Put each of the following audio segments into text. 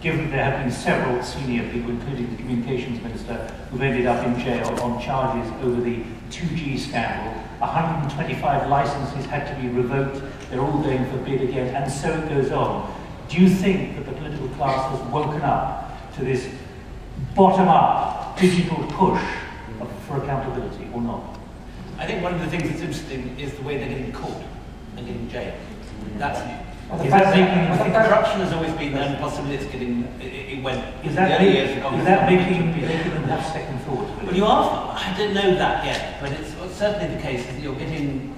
given there have been several senior people, including the Communications Minister, who've ended up in jail on charges over the 2G scandal. 125 licenses had to be revoked, they're all going for bid again, and so it goes on. Do you think that the political class has woken up to this bottom-up digital push for accountability, or not? I think one of the things that's interesting is the way they're getting caught and getting jailed. That's is that making? I think corruption has always been there, and possibly it's getting. It went. Is that making them have second thoughts? Well, you are. I don't know that yet, but it's certainly the case that you're getting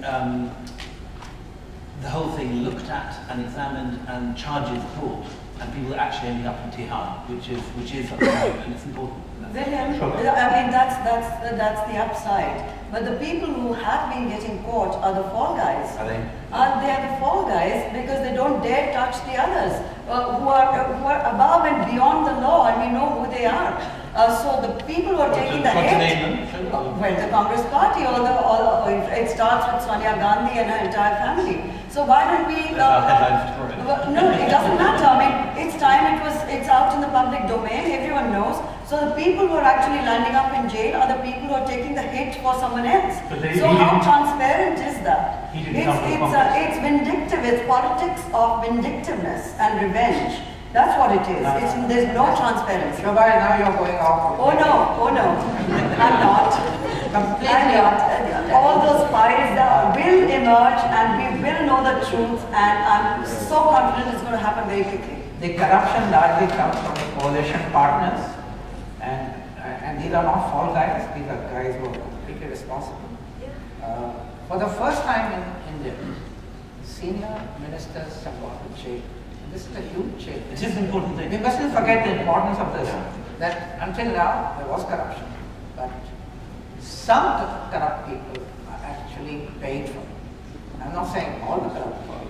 the whole thing looked at and examined and charges brought, and people are actually ending up in Tihar, which is and it's important. William, I mean that's the upside. But the people who have been getting caught are the fall guys. Are they? They are the fall guys because they don't dare touch the others who are above and beyond the law, and we know who they are. So the people who are taking the hit, well, the Congress party, it starts with Sonia Gandhi and her entire family. So why don't we? No, it doesn't matter. I mean, it's time. It's out in the public domain. Everyone knows. So the people who are actually landing up in jail are the people who are taking the hit for someone else. So how transparent is that? It's vindictive. It's politics of vindictiveness and revenge. That's what it is. There's no transparency. Shobhaa, now you're going off. Oh no, I'm not. I'm not. All those files will emerge and we will know the truth, and I'm so confident it's going to happen very quickly. The corruption largely comes from the coalition partners, and these are not fall guys, these are guys who are completely responsible. For the first time in India, senior ministers have gone to jail. This is a huge change. It is an important thing. We mustn't forget the importance of this, that until now there was corruption, but some corrupt people are actually paid for it. I'm not saying all the corrupt people.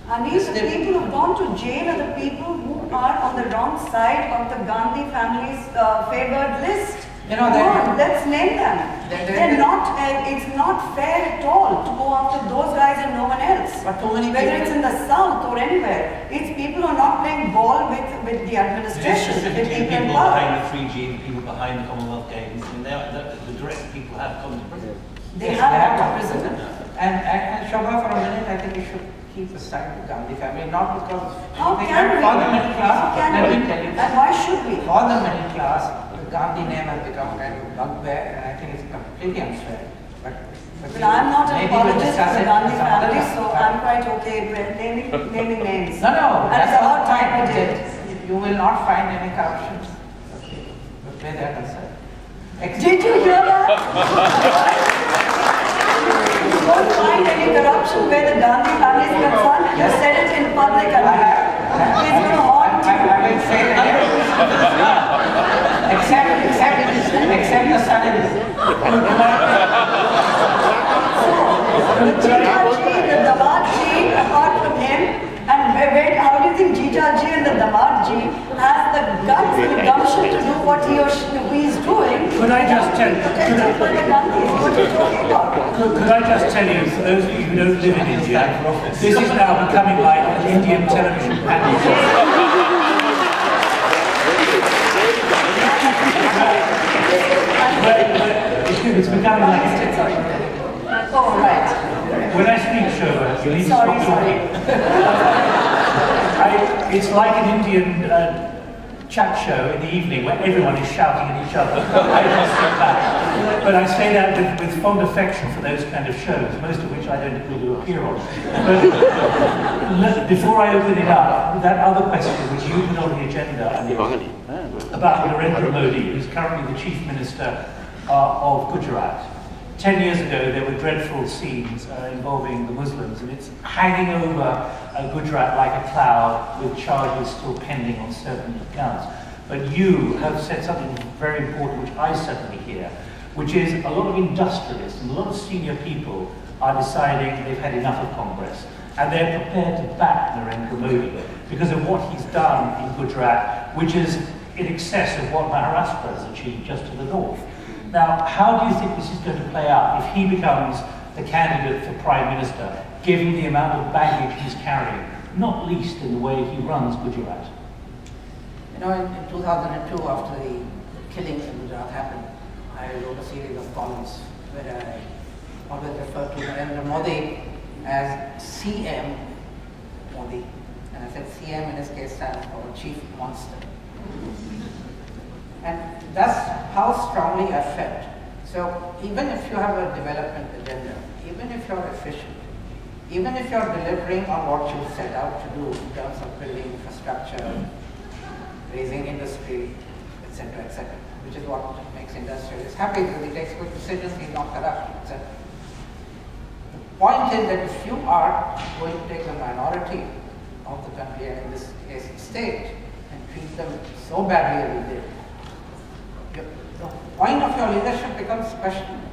And these people who have gone to jail are the people who are on the wrong side of the Gandhi family's favored list. You know, come on, let's name them. They're not. It's not fair at all to go after those guys and no one else. But too many whether people, it's in the south or anywhere, it's people who are not playing ball with the administration. Specifically, the people behind the 3G, the people behind the Commonwealth Games, I mean, the direct people have come to prison. They have gone to prison. And Shobhaa, for a minute, I think we should keep aside the Gandhi family, not because how can we? For the middle class, let me tell you. And why should we? For the middle class, the Gandhi name has become kind of bugbear, and I think it's completely unfair. But I'm not an apologist for the Gandhi family, so I'm quite okay with naming names. No, and that's it's about time we did. You will not find any corruption. Okay, but where they are concerned. Did you hear that? You won't find any corruption where the Gandhi family is concerned. You said it in public, and it's going to haunt you. I will say it again. Except the son in this. The Jitaji, the Damadji, apart from him, and how do you think Jitaji and the Damadji has the guts and the gumption to do what he or she is doing? Could I just tell you? Could I just tell you, for those of you who don't live in India, this is now becoming like an Indian television panel. It's becoming like. Oh, right. When I speak, Shobhaa, you need to stop talking. It's like an Indian chat show in the evening where everyone is shouting at each other. I just sit back. But I say that with fond affection for those kind of shows, most of which I don't agree to appear on. But before I open it up, that other question which you put on the agenda, about Narendra Modi, who's currently the Chief Minister of Gujarat. 10 years ago, there were dreadful scenes involving the Muslims, and it's hanging over Gujarat like a cloud, with charges still pending on certain accounts. But you have said something very important, which I certainly hear, which is a lot of industrialists and a lot of senior people are deciding they've had enough of Congress, and they're prepared to back Narendra Modi because of what he's done in Gujarat, which is in excess of what Maharashtra has achieved just to the north. Now, how do you think this is going to play out if he becomes the candidate for Prime Minister, given the amount of baggage he's carrying, not least in the way he runs Gujarat? You know, in 2002, after the killings in Gujarat happened, I wrote a series of columns where I always refer to Narendra Modi as CM Modi. And I said CM in his case stands for Chief Monster. And that's how strongly I felt. So even if you have a development agenda, even if you're efficient, even if you're delivering on what you set out to do in terms of building infrastructure, raising industry, etc., which is what makes industrialists happy, because he takes good decisions, he's not corrupt, etc. The point is that if you are going to take the minority of the country, and in this case the state, and treat them so badly as we did, the point of your leadership becomes questionable.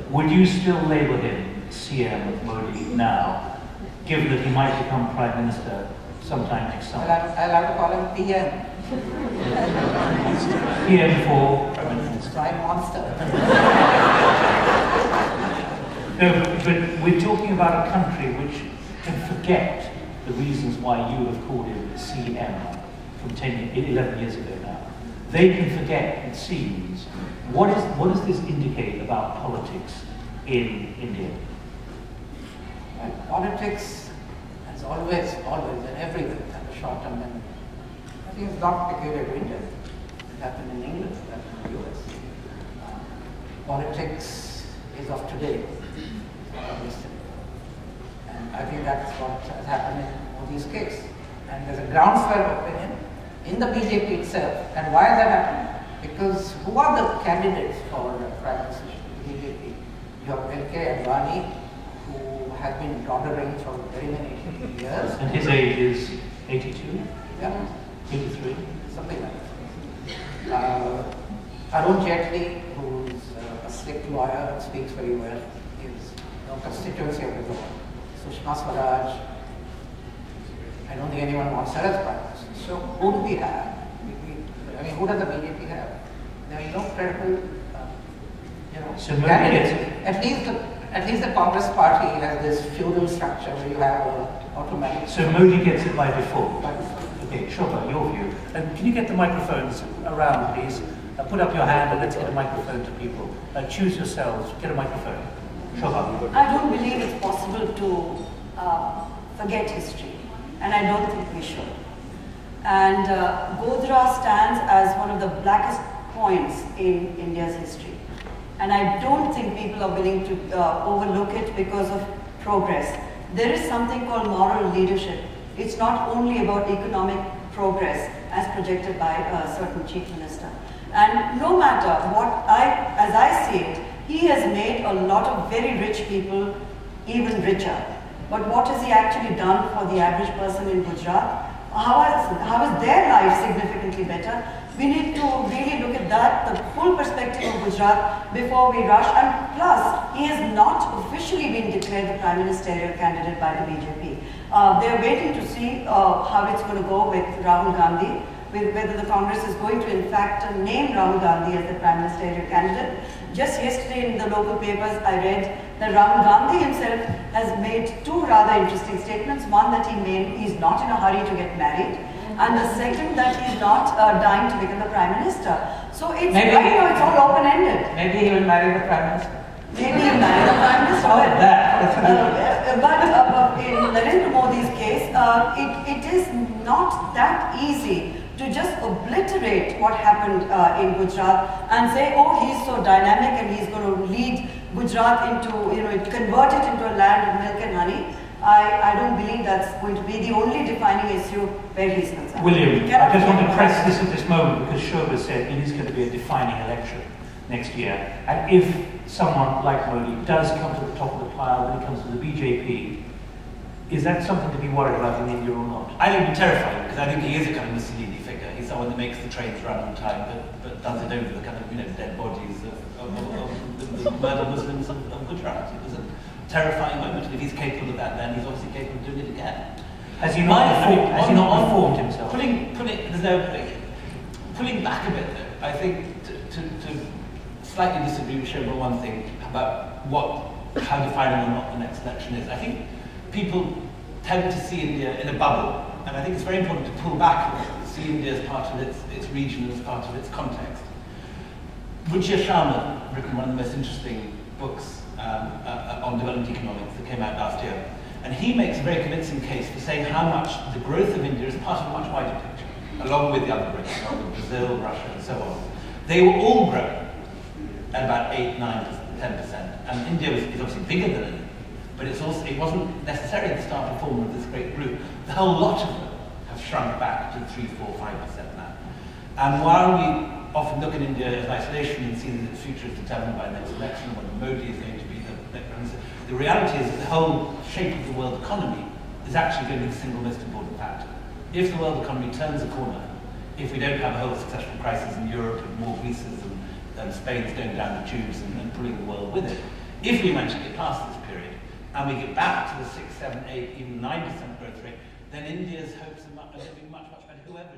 Would you still label him CM Modi now, given that he might become Prime Minister sometime next summer? I'll have to call him PM. PM for Prime Monster. No, but we're talking about a country which can forget the reasons why you have called him CM from 11 years ago now. They can forget, it seems. What does this indicate about politics in India? Well, politics has always, and everywhere had a short-term memory. I think it's not peculiar to India. It happened in England, it happened in the US. Politics is of today, not of yesterday. And I think that's what has happened in Modi's case. And there's a groundswell opinion in the BJP itself. And why has that happened? Because who are the candidates for Prime Minister BJP? You have LK Advani, who has been doddering for very many years. And his age is 82? Yeah. 83? Something like that. Arun Jaitley, who's a slick lawyer and speaks very well, is a constituency of his own. Sushma Swaraj, I don't think anyone wants her as Prime Minister. So who do we have? I mean, who does the BJP have? There are no credible, So candidates. At least the Congress party has this feudal structure where you have automatic. So Modi gets it by default? By default. Okay, Shobhaa, your view. And can you get the microphones around, please? Put up your hand and let's get a microphone to people. Choose yourselves, get a microphone. Shobhaa. I don't believe it's possible to forget history, and I don't think we should. And Godhra stands as one of the blackest points in India's history. And I don't think people are willing to overlook it because of progress. There is something called moral leadership. It's not only about economic progress as projected by a certain chief minister. And no matter what as I see it, he has made a lot of very rich people even richer. But what has he actually done for the average person in Gujarat? How is their life significantly better? We need to really look at that, the full perspective of Gujarat before we rush. And plus, he has not officially been declared the prime ministerial candidate by the BJP. They're waiting to see how it's going to go with Rahul Gandhi, whether the Congress is going to in fact name Rahul Gandhi as the prime ministerial candidate. Just yesterday in the local papers I read that Rahul Gandhi himself has made two rather interesting statements. One, that he's not in a hurry to get married, and the second, that he's not dying to become the prime minister. So it's it's all open-ended. Maybe he will marry the prime minister. Maybe he'll marry the prime minister. But in Narendra Modi's case, it is not that easy to just obliterate what happened in Gujarat and say, oh, he's so dynamic and he's going to lead Gujarat into, convert it into a land of milk and honey. I don't believe that's going to be the only defining issue where he's concerned. William, I just want to press this at this moment because Shobhaa said it is going to be a defining election next year. And if someone like Modi does come to the top of the pile when it comes to the BJP, is that something to be worried about in India or not? I think it'd be terrifying because I think he is a kind of Mussolini figure. He's someone that makes the trains run on time, but does it over the kind of dead bodies of the murdered Muslims of Gujarat. It was a terrifying moment. If he's capable of that, then he's obviously capable of doing it again. Has he not reformed himself? Pulling back a bit, though, I think to slightly disagree with Shobhaa on one thing about how defining or not the next election is. I think people tend to see India in a bubble, and I think it's very important to pull back a little. see India as part of its region, as part of its context. Ruchir Sharma written one of the most interesting books on development economics that came out last year. And he makes a very convincing case for saying how much the growth of India is part of a much wider picture, along with the other growth, along with Brazil, Russia, and so on. They were all growing at about 8, 9, 10%. And India is obviously bigger than it, but it wasn't necessarily the star performer of this great group. The whole lot of them have shrunk back to 3, 4, 5% now. And while we often look at India as isolation and see that its future is determined by the next election, whether Modi is going to be the reality is that the whole shape of the world economy is actually going to be the single most important factor. If the world economy turns a corner, if we don't have a whole succession crisis in Europe and more Greece's and Spain's going down the tubes and pulling the world with it, if we manage to get past this period and we get back to the 6, 7, 8, even 9% growth rate, then India's hopes are going to be much, much better, whoever